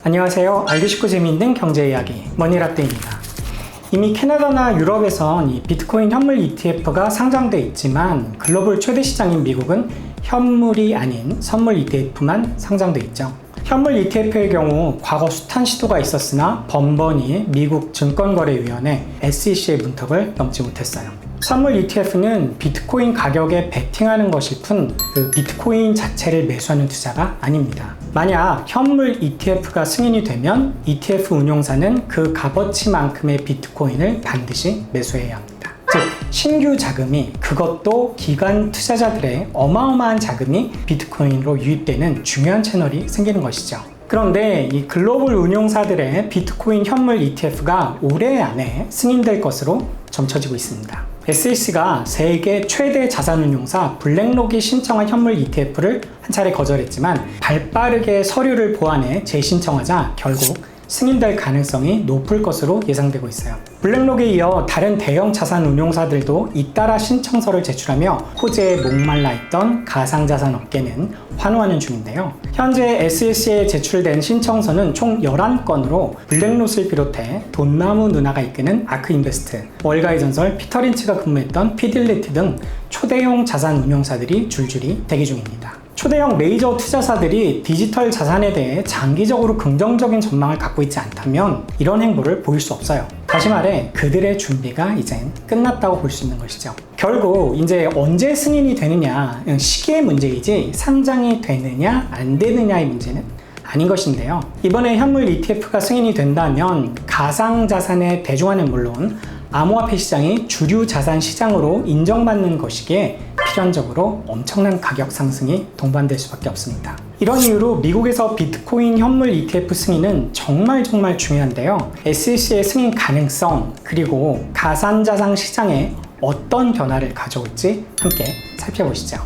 안녕하세요. 알기 쉽고 재미있는 경제 이야기 머니라떼입니다. 이미 캐나다나 유럽에선 이 비트코인 현물 ETF가 상장돼 있지만 글로벌 최대 시장인 미국은 현물이 아닌 선물 ETF만 상장돼 있죠. 현물 ETF의 경우 과거 숱한 시도가 있었으나 번번이 미국 증권거래위원회 SEC의 문턱을 넘지 못했어요. 선물 ETF는 비트코인 가격에 베팅하는 것일 뿐 그 비트코인 자체를 매수하는 투자가 아닙니다. 만약 현물 ETF가 승인이 되면 ETF 운용사는 그 값어치만큼의 비트코인을 반드시 매수해야 합니다. 즉, 신규 자금이, 그것도 기관 투자자들의 어마어마한 자금이 비트코인으로 유입되는 중요한 채널이 생기는 것이죠. 그런데 이 글로벌 운용사들의 비트코인 현물 ETF가 올해 안에 승인될 것으로 점쳐지고 있습니다. SEC가 세계 최대 자산운용사 블랙록이 신청한 현물 ETF를 한 차례 거절했지만 발빠르게 서류를 보완해 재신청하자 결국 승인될 가능성이 높을 것으로 예상되고 있어요. 블랙록에 이어 다른 대형 자산운용사들도 잇따라 신청서를 제출하며 호재에 목말라 있던 가상자산 업계는 환호하는 중인데요. 현재 SEC에 제출된 신청서는 총 11건으로 블랙록을 비롯해 돈나무 누나가 이끄는 아크인베스트, 월가의 전설 피터 린치가 근무했던 피딜리티 등 초대형 자산운용사들이 줄줄이 대기 중입니다. 초대형 메이저 투자사들이 디지털 자산에 대해 장기적으로 긍정적인 전망을 갖고 있지 않다면 이런 행보를 보일 수 없어요. 다시 말해 그들의 준비가 이젠 끝났다고 볼 수 있는 것이죠. 결국 이제 언제 승인이 되느냐 시기의 문제이지 상장이 되느냐 안 되느냐의 문제는 아닌 것인데요. 이번에 현물 ETF가 승인이 된다면 가상자산의 대중화는 물론 암호화폐 시장이 주류 자산 시장으로 인정받는 것이기에 필연적으로 엄청난 가격 상승이 동반될 수밖에 없습니다. 이런 이유로 미국에서 비트코인 현물 ETF 승인은 정말 중요한데요. SEC의 승인 가능성 그리고 가상자산 시장에 어떤 변화를 가져올지 함께 살펴보시죠.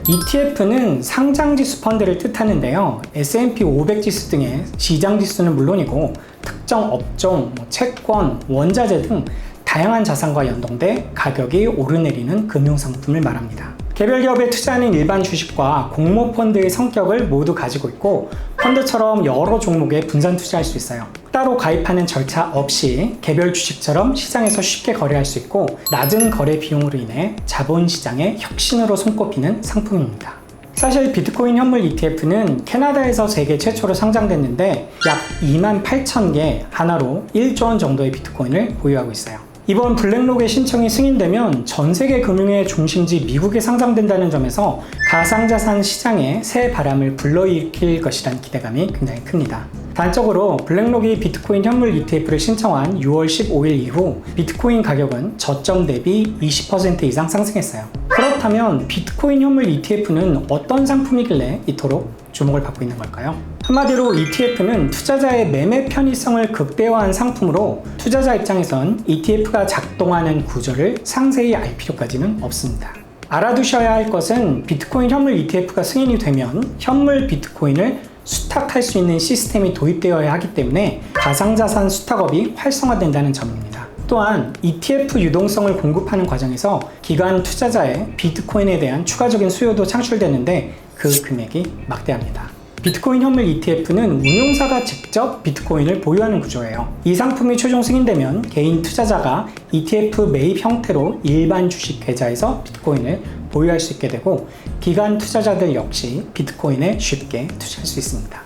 ETF는 상장지수 펀드를 뜻하는데요. S&P 500 지수 등의 시장지수는 물론이고 특정 업종, 채권, 원자재 등 다양한 자산과 연동돼 가격이 오르내리는 금융상품을 말합니다. 개별 기업에 투자하는 일반 주식과 공모펀드의 성격을 모두 가지고 있고 펀드처럼 여러 종목에 분산 투자할 수 있어요. 따로 가입하는 절차 없이 개별 주식처럼 시장에서 쉽게 거래할 수 있고 낮은 거래 비용으로 인해 자본시장의 혁신으로 손꼽히는 상품입니다. 사실 비트코인 현물 ETF는 캐나다에서 세계 최초로 상장됐는데 약 28,000개 하나로 1조 원 정도의 비트코인을 보유하고 있어요. 이번 블랙록의 신청이 승인되면 전 세계 금융의 중심지 미국에 상장된다는 점에서 가상자산 시장에 새 바람을 불러일으킬 것이란 기대감이 굉장히 큽니다. 단적으로 블랙록이 비트코인 현물 ETF를 신청한 6월 15일 이후 비트코인 가격은 저점 대비 20% 이상 상승했어요. 그렇다면 비트코인 현물 ETF는 어떤 상품이길래 이토록 주목을 받고 있는 걸까요? 한마디로 ETF는 투자자의 매매 편의성을 극대화한 상품으로 투자자 입장에선 ETF가 작동하는 구조를 상세히 알 필요까지는 없습니다. 알아두셔야 할 것은 비트코인 현물 ETF가 승인이 되면 현물 비트코인을 수탁할 수 있는 시스템이 도입되어야 하기 때문에 가상자산 수탁업이 활성화된다는 점입니다. 또한 ETF 유동성을 공급하는 과정에서 기관 투자자의 비트코인에 대한 추가적인 수요도 창출되는데 그 금액이 막대합니다. 비트코인 현물 ETF는 운용사가 직접 비트코인을 보유하는 구조예요. 이 상품이 최종 승인되면 개인 투자자가 ETF 매입 형태로 일반 주식 계좌에서 비트코인을 보유할 수 있게 되고 기관 투자자들 역시 비트코인에 쉽게 투자할 수 있습니다.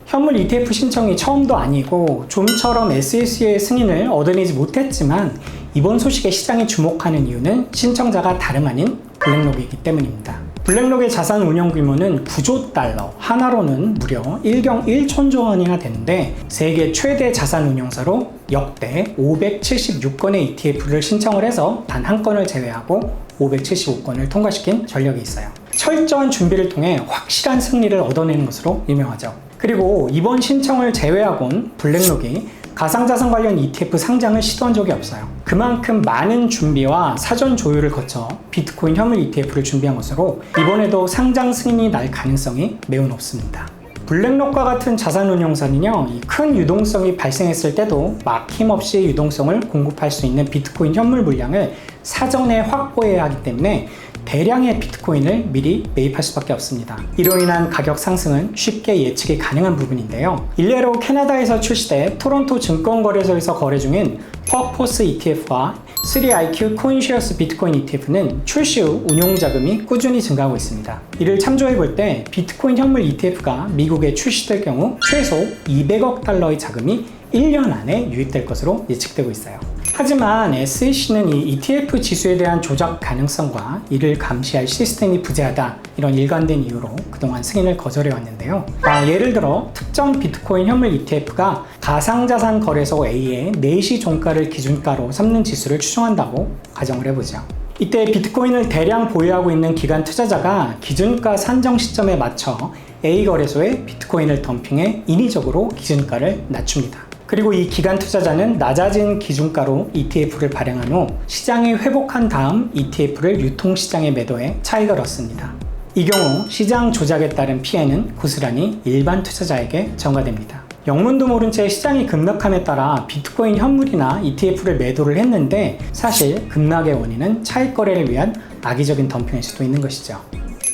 현물 ETF 신청이 처음도 아니고 좀처럼 SEC의 승인을 얻어내지 못했지만 이번 소식에 시장이 주목하는 이유는 신청자가 다름 아닌 블랙록이기 때문입니다. 블랙록의 자산 운용 규모는 9조 달러, 하나로는 무려 1경 1천조 원이나 되는데 세계 최대 자산 운용사로 역대 576건의 ETF를 신청을 해서 단 한 건을 제외하고 575건을 통과시킨 전력이 있어요. 철저한 준비를 통해 확실한 승리를 얻어내는 것으로 유명하죠. 그리고 이번 신청을 제외하곤 블랙록이 가상자산 관련 ETF 상장을 시도한 적이 없어요. 그만큼 많은 준비와 사전 조율을 거쳐 비트코인 현물 ETF를 준비한 것으로 이번에도 상장 승인이 날 가능성이 매우 높습니다. 블랙록과 같은 자산운용사는요, 이 큰 유동성이 발생했을 때도 막힘없이 유동성을 공급할 수 있는 비트코인 현물 물량을 사전에 확보해야 하기 때문에 대량의 비트코인을 미리 매입할 수밖에 없습니다. 이로 인한 가격 상승은 쉽게 예측이 가능한 부분인데요. 일례로 캐나다에서 출시돼 토론토 증권거래소에서 거래 중인 퍼포스 ETF와 3IQ 코인쉐어스 비트코인 ETF는 출시 후 운용자금이 꾸준히 증가하고 있습니다. 이를 참조해 볼 때 비트코인 현물 ETF가 미국에 출시될 경우 최소 200억 달러의 자금이 1년 안에 유입될 것으로 예측되고 있어요. 하지만 SEC는 이 ETF 지수에 대한 조작 가능성과 이를 감시할 시스템이 부재하다, 이런 일관된 이유로 그동안 승인을 거절해 왔는데요. 예를 들어 특정 비트코인 현물 ETF가 가상자산 거래소 A의 4시 종가를 기준가로 삼는 지수를 추정한다고 가정을 해보죠. 이때 비트코인을 대량 보유하고 있는 기관 투자자가 기준가 산정 시점에 맞춰 A 거래소에 비트코인을 덤핑해 인위적으로 기준가를 낮춥니다. 그리고 이 기관 투자자는 낮아진 기준가로 ETF를 발행한 후 시장이 회복한 다음 ETF를 유통시장에 매도해 차익을 얻습니다. 이 경우 시장 조작에 따른 피해는 고스란히 일반 투자자에게 전가됩니다. 영문도 모른 채 시장이 급락함에 따라 비트코인 현물이나 ETF를 매도를 했는데 사실 급락의 원인은 차익 거래를 위한 악의적인 덤핑일 수도 있는 것이죠.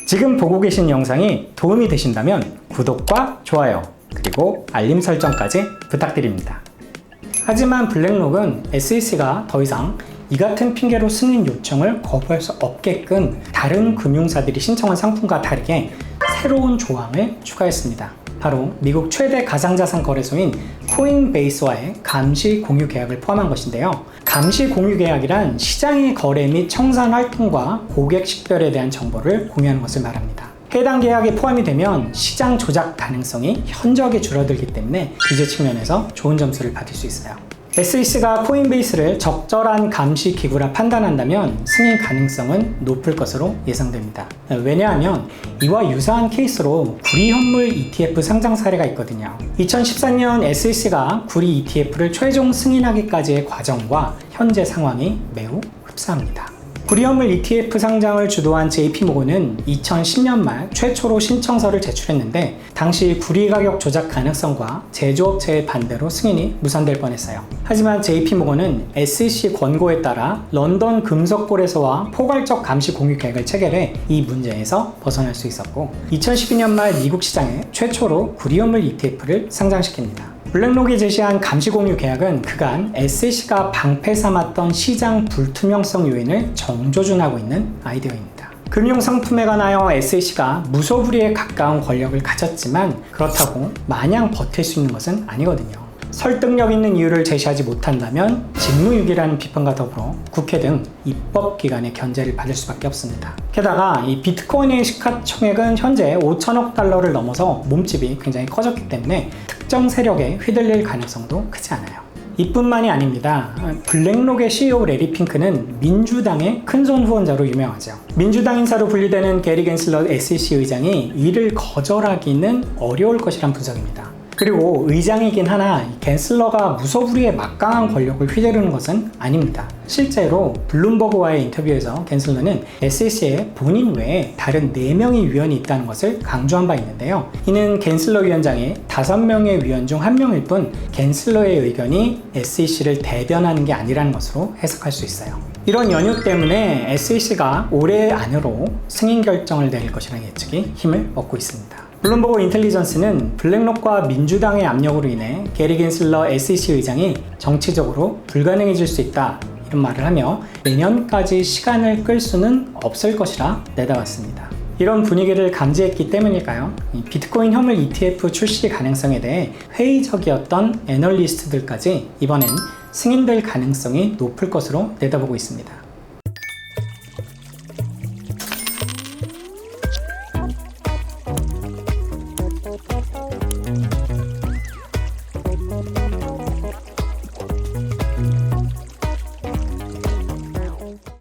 지금 보고 계신 영상이 도움이 되신다면 구독과 좋아요, 그리고 알림 설정까지 부탁드립니다. 하지만 블랙록은 SEC가 더 이상 이 같은 핑계로 승인 요청을 거부할 수 없게끔 다른 금융사들이 신청한 상품과 다르게 새로운 조항을 추가했습니다. 바로 미국 최대 가상자산 거래소인 코인베이스와의 감시 공유 계약을 포함한 것인데요. 감시 공유 계약이란 시장의 거래 및 청산 활동과 고객 식별에 대한 정보를 공유하는 것을 말합니다. 해당 계약에 포함이 되면 시장 조작 가능성이 현저하게 줄어들기 때문에 규제 측면에서 좋은 점수를 받을 수 있어요. SEC가 코인베이스를 적절한 감시 기구라 판단한다면 승인 가능성은 높을 것으로 예상됩니다. 왜냐하면 이와 유사한 케이스로 구리 현물 ETF 상장 사례가 있거든요. 2014년 SEC가 구리 ETF를 최종 승인하기까지의 과정과 현재 상황이 매우 흡사합니다. 구리 현물 ETF 상장을 주도한 JP모건은 2010년 말 최초로 신청서를 제출했는데 당시 구리 가격 조작 가능성과 제조업체의 반대로 승인이 무산될 뻔했어요. 하지만 JP모건은 SEC 권고에 따라 런던 금속거래소와 포괄적 감시 공유 계획을 체결해 이 문제에서 벗어날 수 있었고 2012년 말 미국 시장에 최초로 구리 현물 ETF를 상장시킵니다. 블랙록이 제시한 감시 공유 계약은 그간 SEC가 방패 삼았던 시장 불투명성 요인을 정조준하고 있는 아이디어입니다. 금융상품에 관하여 SEC가 무소불위에 가까운 권력을 가졌지만 그렇다고 마냥 버틸 수 있는 것은 아니거든요. 설득력 있는 이유를 제시하지 못한다면 직무유기라는 비판과 더불어 국회 등 입법기관의 견제를 받을 수밖에 없습니다. 게다가 이 비트코인의 시가총액은 현재 5천억 달러를 넘어서 몸집이 굉장히 커졌기 때문에 특정 세력에 휘둘릴 가능성도 크지 않아요. 이뿐만이 아닙니다. 블랙록의 CEO 레리 핑크는 민주당의 큰손 후원자로 유명하죠. 민주당 인사로 분류되는 게리 갠슬러 SEC 의장이 이를 거절하기는 어려울 것이란 분석입니다. 그리고 의장이긴 하나 갠슬러가 무소불위의 막강한 권력을 휘두르는 것은 아닙니다. 실제로 블룸버그와의 인터뷰에서 갠슬러는 SEC에 본인 외에 다른 4명의 위원이 있다는 것을 강조한 바 있는데요. 이는 갠슬러 위원장이 5명의 위원 중 1명일 뿐 갠슬러의 의견이 SEC를 대변하는 게 아니라는 것으로 해석할 수 있어요. 이런 연유 때문에 SEC가 올해 안으로 승인 결정을 내릴 것이라는 예측이 힘을 얻고 있습니다. 블룸버그 인텔리전스는 블랙록과 민주당의 압력으로 인해 게리 갠슬러 SEC 의장이 정치적으로 불가능해질 수 있다, 이런 말을 하며 내년까지 시간을 끌 수는 없을 것이라 내다봤습니다. 이런 분위기를 감지했기 때문일까요? 비트코인 현물 ETF 출시 가능성에 대해 회의적이었던 애널리스트들까지 이번엔 승인될 가능성이 높을 것으로 내다보고 있습니다.